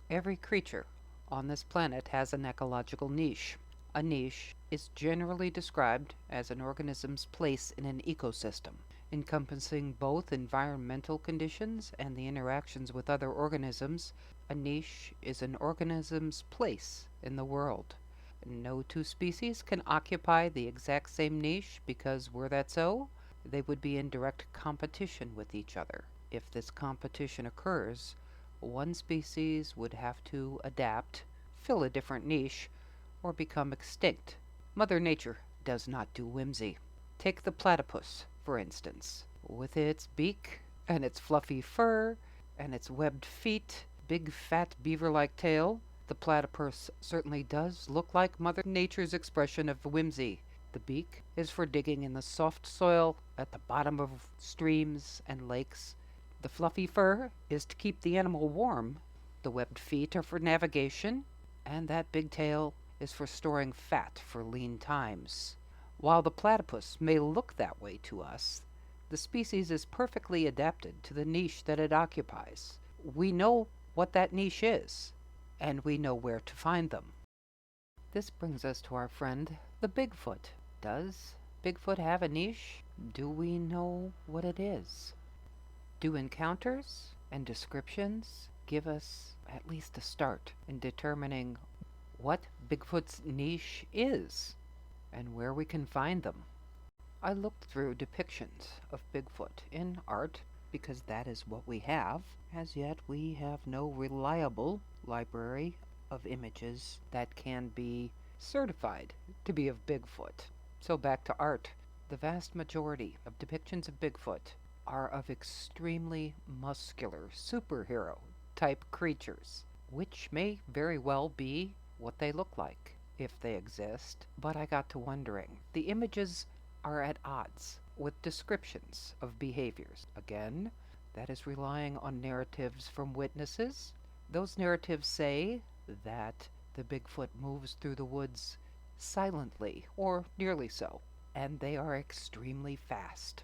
Every creature on this planet has an ecological niche. A niche is generally described as an organism's place in an ecosystem, encompassing both environmental conditions and the interactions with other organisms. A niche is an organism's place in the world. No two species can occupy the exact same niche because, were that so, they would be in direct competition with each other. If this competition occurs, one species would have to adapt, fill a different niche, or become extinct. Mother Nature does not do whimsy. Take the platypus, for instance. With its beak, and its fluffy fur, and its webbed feet, big fat beaver like tail, the platypus certainly does look like Mother Nature's expression of whimsy. The beak is for digging in the soft soil at the bottom of streams and lakes. The fluffy fur is to keep the animal warm. The webbed feet are for navigation, and that big tail is for storing fat for lean times. While the platypus may look that way to us, the species is perfectly adapted to the niche that it occupies. We know what that niche is, and we know where to find them. This brings us to our friend, the Bigfoot. Does Bigfoot have a niche? Do we know what it is? Do encounters and descriptions give us at least a start in determining what Bigfoot's niche is and where we can find them? I looked through depictions of Bigfoot in art because that is what we have. As yet, we have no reliable library of images that can be certified to be of Bigfoot. So back to art. The vast majority of depictions of Bigfoot are of extremely muscular superhero type creatures, which may very well be what they look like if they exist. But I got to wondering, the images are at odds with descriptions of behaviors. Again, that is relying on narratives from witnesses. Those narratives say that the Bigfoot moves through the woods silently, or nearly so, and they are extremely fast.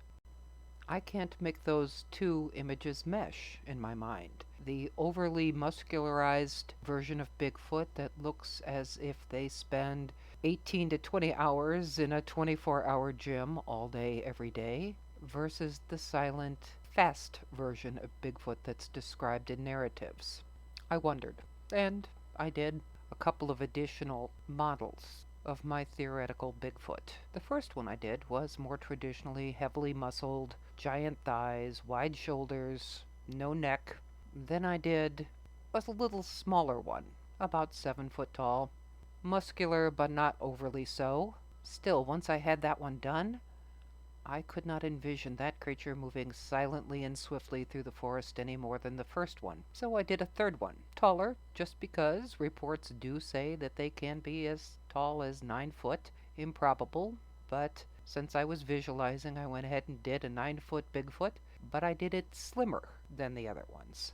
I can't make those two images mesh in my mind. The overly muscularized version of Bigfoot that looks as if they spend 18 to 20 hours in a 24-hour gym all day, every day, versus the silent, fast version of Bigfoot that's described in narratives. I wondered, and I did a couple of additional models of my theoretical Bigfoot. The first one I did was more traditionally heavily muscled, giant thighs, wide shoulders, no neck. Then I did a little smaller one, about 7 foot tall, muscular but not overly so. Still, once I had that one done, I could not envision that creature moving silently and swiftly through the forest any more than the first one. So I did a third one, taller, just because reports do say that they can be as tall as 9 foot. Improbable, but since I was visualizing, I went ahead and did a 9 foot Bigfoot, but I did it slimmer than the other ones,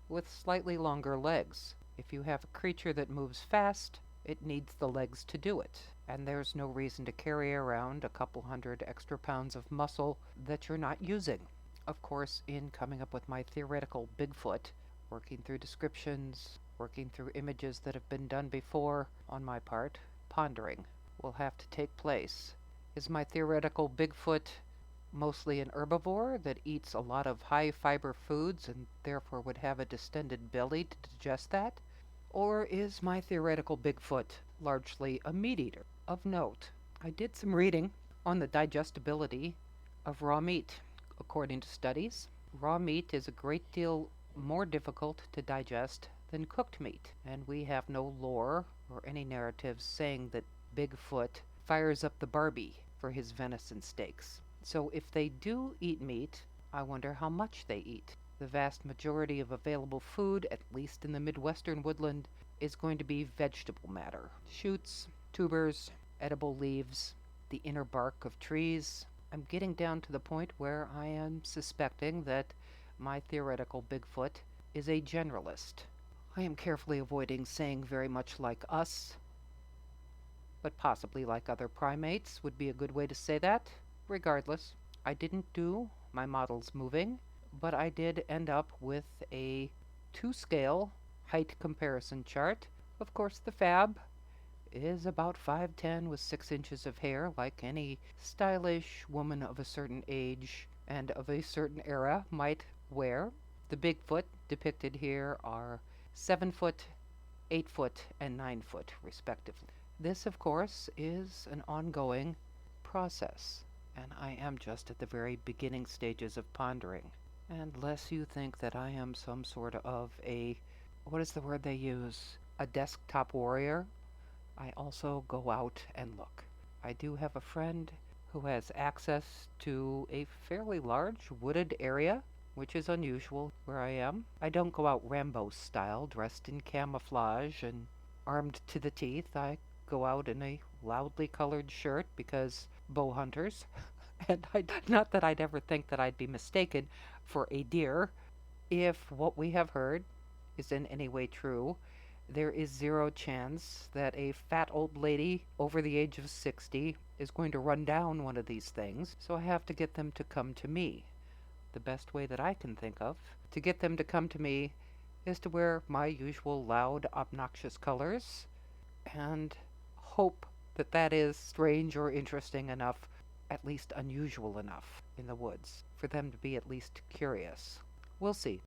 with slightly longer legs. If you have a creature that moves fast, it needs the legs to do it, and there's no reason to carry around a couple hundred extra pounds of muscle that you're not using. Of course, in coming up with my theoretical Bigfoot, working through descriptions, working through images that have been done before on my part, pondering will have to take place. Is my theoretical Bigfoot mostly an herbivore that eats a lot of high fiber foods and therefore would have a distended belly to digest that? Or is my theoretical Bigfoot largely a meat eater? Of note, I did some reading on the digestibility of raw meat. According to studies, raw meat is a great deal more difficult to digest than cooked meat, and we have no lore or any narratives saying that Bigfoot fires up the Barbie for his venison steaks. So if they do eat meat, I wonder how much they eat. The vast majority of available food, at least in the Midwestern woodland, is going to be vegetable matter. Shoots, tubers, edible leaves, the inner bark of trees. I'm getting down to the point where I am suspecting that my theoretical Bigfoot is a generalist. I am carefully avoiding saying very much like us, but possibly like other primates would be a good way to say that. Regardless, I didn't do my models moving, but I did end up with a 2 scale height comparison chart. Of course, the fab is about 5'10" with 6 inches of hair, like any stylish woman of a certain age and of a certain era might wear. The Bigfoot depicted here are 7 foot, 8 foot, and 9 foot, respectively. This, of course, is an ongoing process, and I am just at the very beginning stages of pondering. And lest you think that I am some sort of a, what is the word they use? A desktop warrior, I also go out and look. I do have a friend who has access to a fairly large wooded area, which is unusual where I am. I don't go out Rambo style, dressed in camouflage and armed to the teeth. I go out in a loudly colored shirt because bow hunters. And not that I'd ever think that I'd be mistaken for a deer. If what we have heard is in any way true, there is zero chance that a fat old lady over the age of 60 is going to run down one of these things, so I have to get them to come to me. The best way that I can think of to get them to come to me is to wear my usual loud, obnoxious colors and hope that that is strange or interesting enough, at least unusual enough in the woods, for them to be at least curious. We'll see.